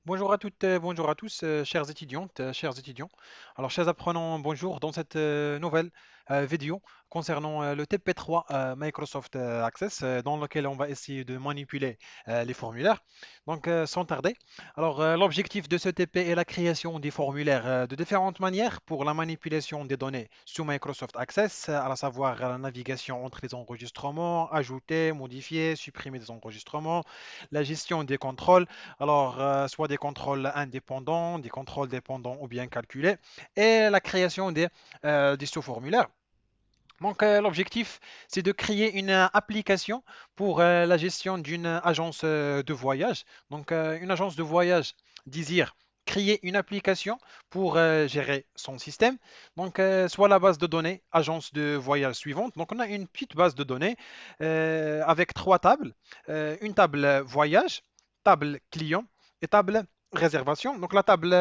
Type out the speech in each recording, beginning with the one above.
Bonjour à toutes, bonjour à tous, chères étudiantes, chers étudiants. Alors, chers apprenants, bonjour. Dans cette nouvelle vidéo concernant le TP3 Microsoft Access, dans lequel on va essayer de manipuler les formulaires. Donc, sans tarder. Alors, l'objectif de ce TP est la création des formulaires de différentes manières pour la manipulation des données sous Microsoft Access, à savoir la navigation entre les enregistrements, ajouter, modifier, supprimer des enregistrements, la gestion des contrôles. Alors, soit des contrôles indépendants, des contrôles dépendants ou bien calculés, et la création des sous-formulaires. Donc, l'objectif, c'est de créer une application pour la gestion d'une agence de voyage. Donc, une agence de voyage désire créer une application pour gérer son système. Donc, soit la base de données agence de voyage suivante. Donc, on a une petite base de données avec trois tables. Une table voyage, table client et table réservation. Donc, la table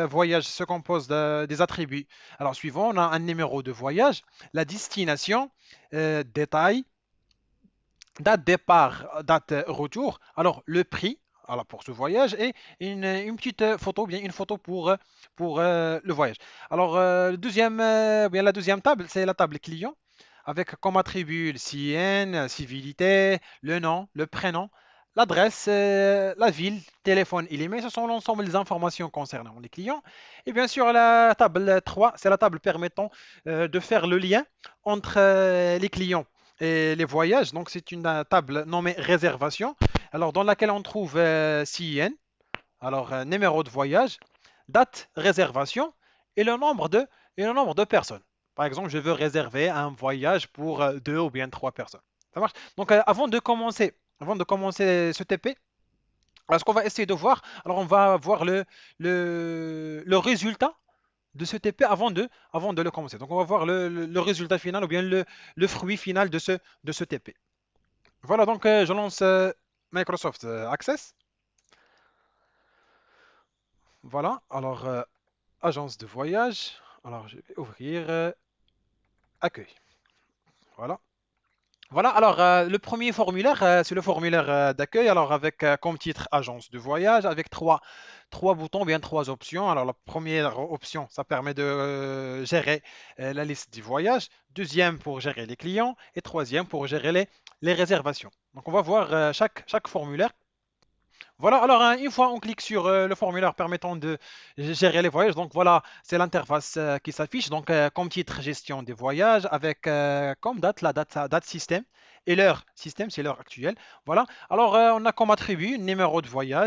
voyage se compose des attributs. Alors, suivant, on a un numéro de voyage, la destination, détail, date départ, date retour. Alors, le prix alors pour ce voyage et une petite photo, bien une photo pour le voyage. Alors, bien la deuxième table, c'est la table client avec comme attribut le CN, civilité, le nom, le prénom, l'adresse, la ville, téléphone et l'email. Ce sont l'ensemble des informations concernant les clients. Et bien sûr, la table 3, c'est la table permettant de faire le lien entre les clients et les voyages. Donc, c'est une table nommée réservation, alors dans laquelle on trouve CIN, alors numéro de voyage, date réservation et le nombre de personnes. Par exemple, je veux réserver un voyage pour deux ou bien trois personnes. Ça marche? Donc, avant de commencer ce TP, alors, ce qu'on va essayer de voir, alors on va voir le résultat de ce TP avant de le commencer. Donc, on va voir le résultat final ou bien le fruit final de ce TP. Voilà, donc je lance Microsoft Access. Voilà, alors agence de voyage. Alors, je vais ouvrir accueil. Voilà. Voilà, alors le premier formulaire, c'est le formulaire d'accueil, alors avec comme titre agence de voyage, avec trois boutons, bien trois options. Alors la première option, ça permet de gérer la liste du voyage. Deuxième, pour gérer les clients. Et troisième, pour gérer les réservations. Donc on va voir chaque formulaire. Voilà, alors une fois on clique sur le formulaire permettant de gérer les voyages, donc voilà, c'est l'interface qui s'affiche. Donc comme titre gestion des voyages, avec comme date la date système et l'heure système, c'est l'heure actuelle. Voilà, alors on a comme attribut numéro de voyage.